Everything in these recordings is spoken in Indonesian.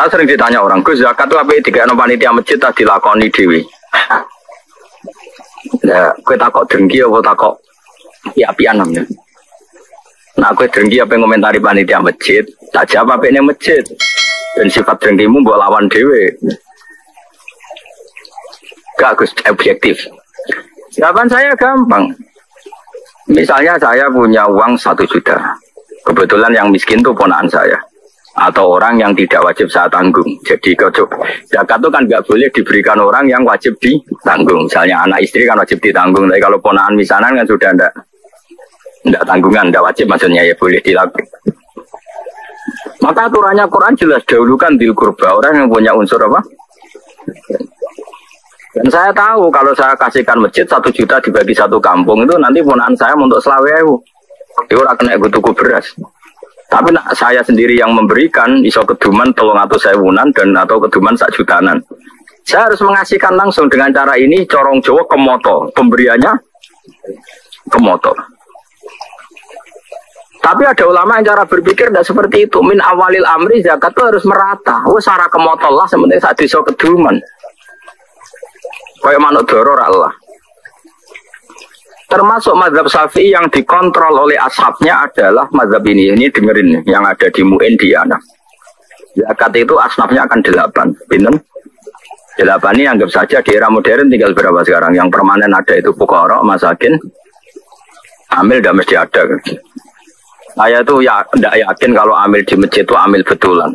Saya sering ditanya orang, Gus zakat itu apa tiga panitia masjid tadi dilakoni dewi. Nah, gue takut dengki apa takut api-apian namanya. Nah, gue dengki apa yang komentari panitia masjid, tak jawab apa ini masjid. Dan sifat dengkimu buat lawan dewi. Gak Gus objektif. Jawaban saya gampang. Misalnya saya punya uang 1 juta. Kebetulan yang miskin itu ponakan saya. Atau orang yang tidak wajib saya tanggung. Jadi zakat itu kan nggak boleh diberikan orang yang wajib ditanggung. Misalnya anak istri kan wajib ditanggung. Tapi kalau ponakan misanan kan sudah enggak tanggungan, enggak wajib maksudnya ya boleh dilakukan. Maka aturannya Quran jelas dahulukan bil qurba, orang yang punya unsur apa? Dan saya tahu kalau saya kasihkan masjid 1 juta dibagi 1 kampung itu nanti ponakan saya untuk selawewu. Itu orang kena tuku beras. Tapi saya sendiri yang memberikan iso keduman 300.000-an dan atau keduman 1 jutaan. Saya harus mengasihkan langsung dengan cara ini corong Jawa kemoto, pemberiannya kemoto. Tapi ada ulama yang cara berpikir tidak seperti itu. Min awalil amri zakat itu harus merata. Secara kemoto lah sementing saat iso keduman. Kayak manuk doror Allah. Termasuk mazhab Syafi'i yang dikontrol oleh ashabnya adalah mazhab ini dengerin yang ada di Mu'in di Anak. Zakat itu asnafnya akan 8. Pinten? 8 ini anggap saja di era modern tinggal berapa sekarang? Yang permanen ada itu fuqara, masakin, amil tidak mesti ada. Saya tuh ya tidak yakin kalau amil di masjid itu amil betulan.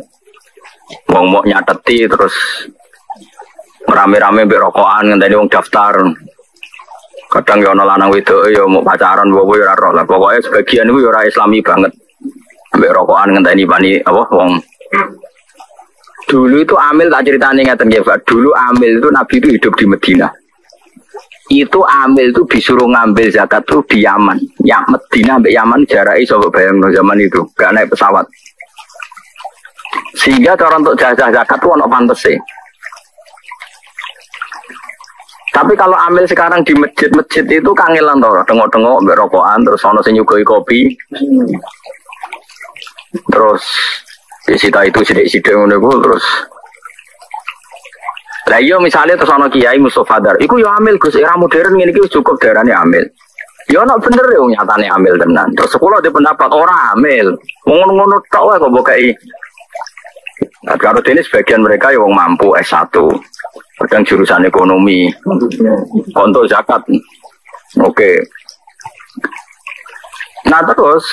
Mau nyateti terus rame-rame berokokan ngenteni wong daftar. Kadang ya ana lanang wedok ya mau pacaran bobo ya ora lah. Pokoke sebagian iku ya ora islami banget. Ambek rokokan ngenteni pani apa wong. Dulu itu amil tak ceritane ngeten nggih, Pak. Dulu amil itu Nabi itu hidup di Madinah. Itu amil itu disuruh ngambil zakat tuh di Yaman. Ya Madinah ambek Yaman jaraknya coba bayangno zaman itu, gak naik pesawat. Sehingga cara untuk jajah zakat tuh ono pantese. Tapi kalau ambil sekarang di masjid-masjid itu kangelan toh, tengok-tengok berokokan, terus ono sing nyugoi kopi, terus disita itu sidik-sidik ngono iku terus. Lah iya misalnya terus ono kiai Mustofa Dar, iku yo amil Gus, era modern ngene iki cukup darane amil. Yo ono bener yo nyatane amil tenan. Terus sekolah di pendapat ora amil. Ngono-ngono tok wae kok bokai. Nah, kalau ini sebagian mereka yang mampu S1, kadang jurusan ekonomi, untuk zakat. Oke. Nah terus,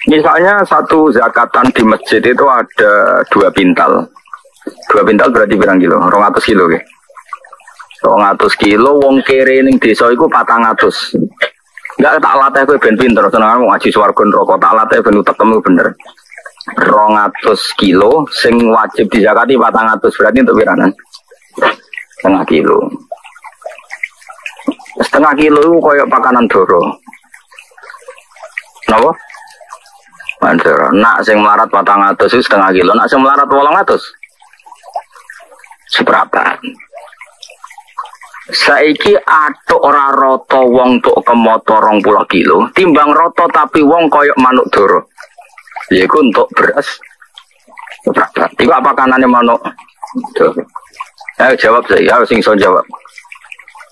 misalnya satu zakatan di masjid itu ada 2 pintal. 2 pintal berarti berapa kilo? 200 kilo ya. 200 kilo, wong kere ning desa iku 400. Enggak tak latih kowe ben pinter, seneng ngaji swarga neraka, tak latih ben utekmu bener. 200 kilo sing wajib dizakati 400 berarti untuk piranan? Setengah kilo. Setengah kilo itu kayak pakanan doro. Napa? Manjur. Nak sing melarat 400 itu setengah kilo, nak sing melarat 800. Seberapa? Saiki atuk ora rata wong tuk kemoto 20 kilo, timbang rata tapi wong koyok manuk doro. Yaiku untuk beras. Berapa? Tiba pakanannya manuk. Ayo jawab saya, harus sing jawab.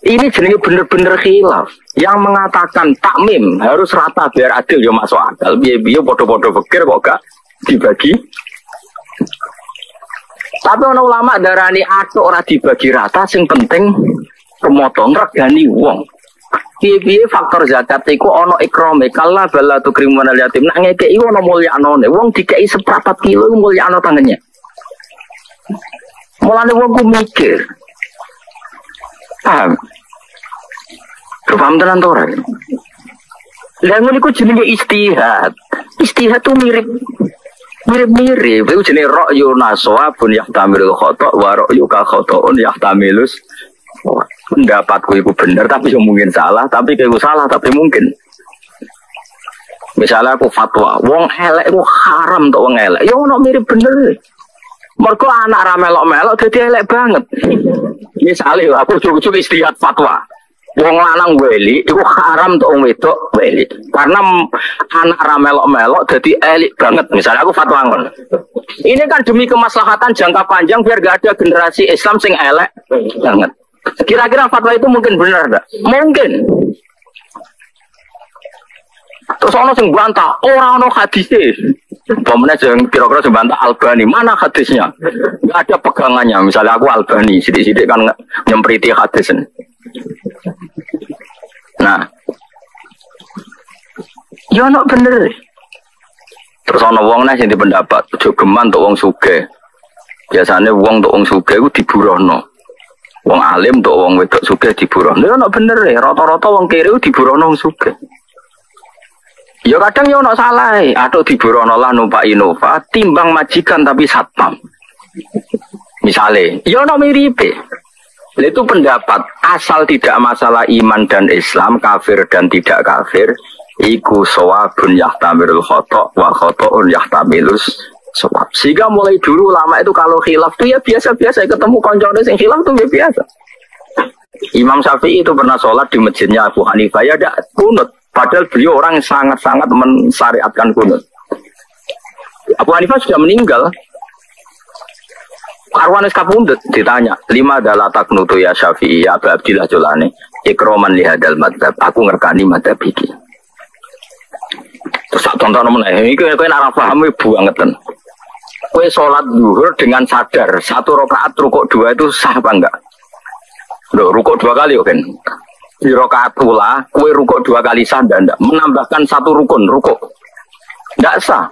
Ini jenis bener-bener khilaf. Yang mengatakan takmim harus rata biar adil ya masuk akal. Biar bodoh-bodoh pikir kok gak dibagi. Tapi orang ulama darani atuk ora dibagi rata, sing penting pemotong regani wong. Piye faktor zakat iku ana ikrame kala bala tukrimun al yatim nak ngekeki ana mulyanane wong dikeki 1/4 kilo iku mulyano tangene. Mulane wong ku mikir. Paham tenan to ora? Lah ngono iku jenenge istihad. Istihad tuh mirip-mirip. Iku jenenge ra'yu nasawabun yahtamilul khata' wa ra'yu ka khata'un yahtamilus. Pendapatku itu benar tapi mungkin salah, tapi kalau salah tapi mungkin. Misalnya aku fatwa, wong elek itu haram tuh wong elek. Ya ono mirip bener. Mergo anak ra melok-melok dadi elek banget. Misalnya aku cukup istihad fatwa. Wong lanang weli itu haram untuk wong wedok weli. Karena anak ra melok-melok jadi elik banget. Misalnya aku fatwa ngono. Ini kan demi kemaslahatan jangka panjang biar gak ada generasi Islam sing elek banget. Kira-kira fatwa itu mungkin benar enggak? Mungkin. Terus ono sing bantah, ora ono hadise. Pemene sing kira-kira sing bantah Albani, mana hadisnya? Enggak ada pegangannya. Misalnya aku Albani, sidik-sidik kan nyempriti hadis. Nah, ya ono bener. Terus ono wong nek sing pendapat, aja geman untuk wong sugih. Biasane wong untuk wong sugih iku diburohno. Wong alim untuk wong wedok sugih diburohno. Ya ono bener e, rata-rata wong kiri diburohno wong sugih. Ya kadang ya ono salah e, atuk diburohno lah numpak Innova, timbang majikan tapi satpam. Misale, ya ono miripe. Itu pendapat asal tidak masalah iman dan Islam, kafir dan tidak kafir, iku sawabun yahtamilul khata' wa khata'un yahtamilus sawab. Sehingga mulai dulu lama itu kalau khilaf itu ya biasa-biasa, ketemu koncone sing khilaf itu ya biasa. Imam Syafi'i itu pernah sholat di masjidnya Abu Hanifah ya ada kunut, padahal beliau orang yang sangat-sangat mensyariatkan kunut. Abu Hanifah sudah meninggal. Karwan es kapundut ditanya, 5 adalah taknutu ya Syafi'i ya Abu Abdillah Jolani ikroman lihadal madhab, aku ngerkani madhab iki. Terus tak tonton meneh, iki kowe nek ora paham bangetan. Kowe sholat zuhur dengan sadar 1 rakaat rukuk 2 itu sah apa enggak? Loh, rukuk 2 kali kan? Di rakaat ula, kowe rukuk 2 kali sah enggak? Menambahkan 1 rukun rukuk. Enggak sah.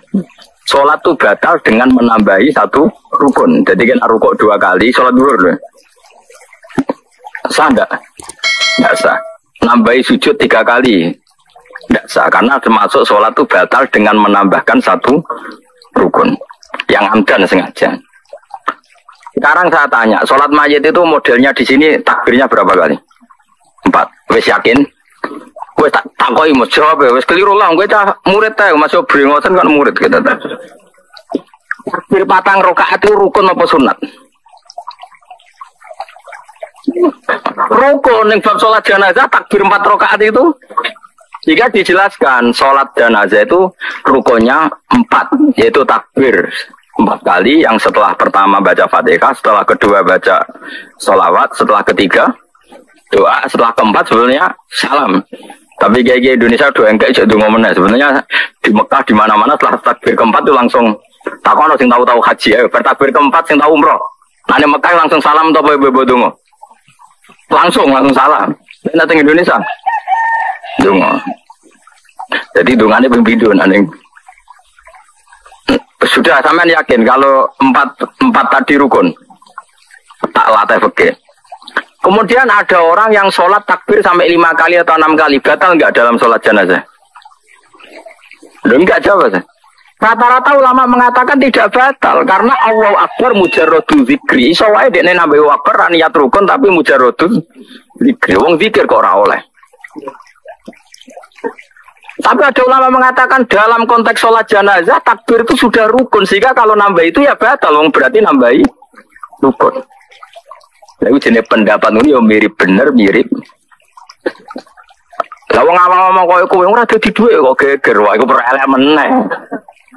Sholat itu batal dengan menambahi 1 rukun. Jadi kan rukuk 2 kali, sholat zuhur loh. Sah enggak? Enggak sah. Nambahi sujud 3 kali. Enggak sah. Karena termasuk sholat itu batal dengan menambahkan 1 rukun. Yang amdan sengaja. Sekarang saya tanya, sholat mayit itu modelnya di sini takbirnya berapa kali? 4. Wes yakin? Gue tak koi mau jawab ya, wes keliru lah. Gue cah murid teh, masuk beringotan kan murid kita teh. Takbir 4 rakaat itu rukun apa sunat? Rukun yang bab sholat jenazah takbir 4 rakaat itu. Jika dijelaskan sholat jenazah itu rukunnya 4, yaitu takbir 4 kali. Yang setelah pertama baca Fatihah, setelah kedua baca sholawat, setelah ketiga doa, setelah keempat sebenarnya salam. Tapi kayak Indonesia doa enggak jadi ngomongnya. Sebenarnya di Mekah di mana-mana setelah takbir keempat itu langsung takono sing tahu haji ya. Bertakbir keempat sing tahu umroh. Nah, di Mekah langsung salam atau bebo dongo. Langsung salam. Nek teng Indonesia dongo. Jadi dongane ping aneh. Sudah sampean yakin kalau 4 tadi rukun. Tak latih fikih. Kemudian ada orang yang sholat takbir sampai 5 kali atau 6 kali. Batal enggak dalam sholat jenazah? Enggak jawab. Rata-rata ulama mengatakan tidak batal. Karena Allahu Akbar mujarrodul zikri. Soalnya dia nambah wakbar niat rukun tapi mujarrodul zikri. Wong zikir kok ora oleh. Tapi ada ulama mengatakan dalam konteks sholat jenazah takbir itu sudah rukun. Sehingga kalau nambah itu ya batal. Wong berarti nambahi rukun. Lalu jenis pendapat ini yang mirip bener mirip. Lah wong ngomong koyo kowe ora dadi dhuwit kok geger wae iku perelek meneh.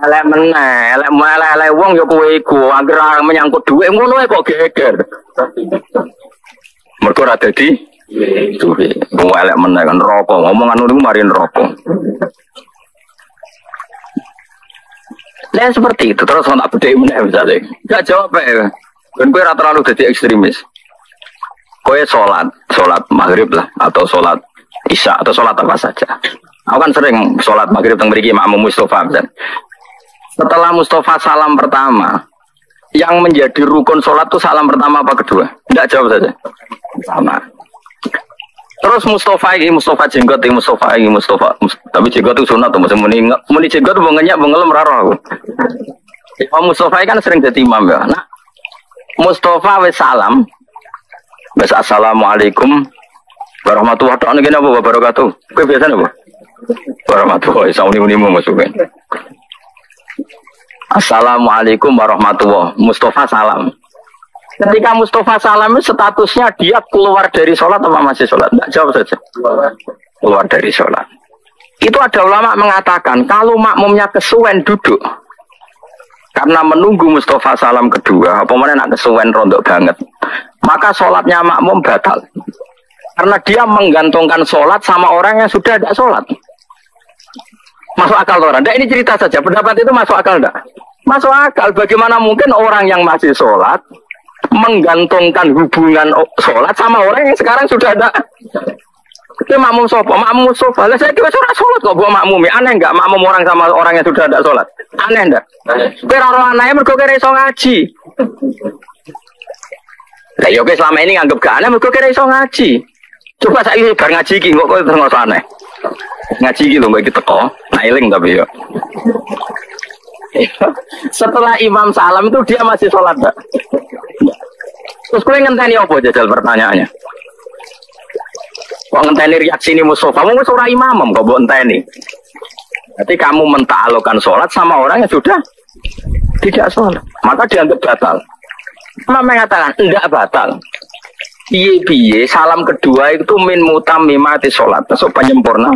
Elek wong ya kowe iku anggere menyangkut dhuwit ngono ae kok geger. Mergo ora dadi dhuwit. Wong elek meneh kan rokok ngomongan niku mari rokok. Lah seperti itu terus tak bedhek meneh misale. Enggak jawab ae. Ben kowe ora terlalu dadi ekstremis. Kowe sholat maghrib lah atau sholat isya atau sholat apa saja. Aku kan sering sholat maghrib teng mriki makmum Mustafa. Setelah Mustafa salam pertama, yang menjadi rukun sholat itu salam pertama apa kedua? Tidak jawab saja. Sama. Terus Mustafa jenggot ini Mustafa. Tapi jenggot itu sunat tuh masih muni jenggot bengenyak bengelem raro aku. Mustafa kan sering jadi imam ya. Nah, Mustafa wes salam. Assalamualaikum warahmatullahi wabarakatuh. Kowe biasa napa? Warahmatullahi wabarakatuh. Assalamualaikum warahmatullahi. Mustafa salam. Ketika Mustafa Salam statusnya dia keluar dari sholat atau masih sholat? Tidak, jawab saja. Keluar dari sholat. Itu ada ulama mengatakan kalau makmumnya kesuwen duduk karena menunggu Mustafa Salam kedua, apa mana nak kesuwen rondok banget, maka sholatnya makmum batal. Karena dia menggantungkan sholat sama orang yang sudah tidak sholat. Masuk akal orang? Nah, ini cerita saja. Pendapat itu masuk akal enggak? Masuk akal. Bagaimana mungkin orang yang masih sholat menggantungkan hubungan sholat sama orang yang sekarang sudah ada? Itu makmum sopo, makmum sopo. Lah saya kira sholat kok buat makmumi. Aneh enggak makmum orang sama orang yang sudah ada sholat? Aneh enggak? Pero orang aneh mergo kira iso ngaji. Lah yo selama ini nganggep gak aneh mergo kira iso ngaji. Coba saya bar ngaji iki kok terus aneh. Ngaji iki lho mbak iki teko, nailing tapi yo. Setelah imam salam itu dia masih sholat enggak? Terus kowe ngenteni apa jajal pertanyaannya? Kok ngenteni reaksi ini Mustafa? Kamu wis ora imam kok mbok enteni. Berarti kamu mentaklukkan sholat sama orang yang sudah tidak sholat, maka dianggap batal. Mama mengatakan enggak batal. Piye salam kedua itu min mutammimati sholat, masuk penyempurna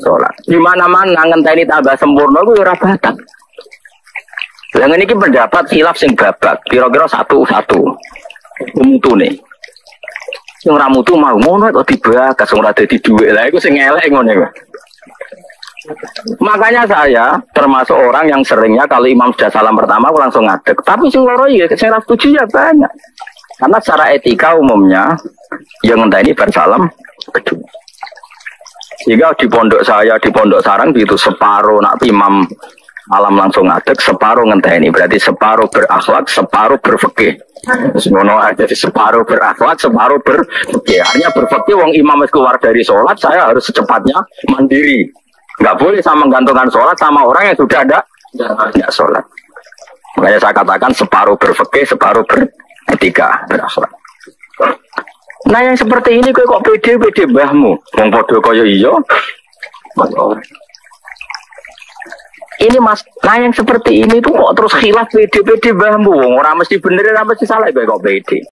sholat. Di mana-mana ngenteni tambah sempurna itu ora batal. Yang ini pendapat khilaf sing babak, kira-kira satu-satu. Mutune. Sing ora mutu mau ngono kok dibahas ora dadi dhuwit. Lah iku sing elek ngono iku. Makanya saya termasuk orang yang seringnya kalau imam sudah salam pertama aku langsung ngadeg. Tapi sing loro ya sing ora setuju ya banyak. Karena secara etika umumnya yang ngenteni bersalam kedua. Jika di pondok saya di pondok sarang gitu separuh nak imam alam langsung ngadeg, separuh ngenteni. Berarti separuh berakhlak, separuh berfikih. Semono jadi separuh berakhlak, separuh berfikih. Artinya berfikih wong imam keluar dari sholat, saya harus secepatnya mandiri. Enggak boleh sama menggantungkan sholat sama orang yang sudah ada tidak sholat. Makanya saya katakan separuh berfikih, separuh beretika, berakhlak. Nah yang seperti ini kok pede mbahmu, wong padha kaya iya. Ini mas, nah yang seperti ini tuh kok terus khilaf pede mbahmu, wong ora mesti bener, ora mesti salah kok pede.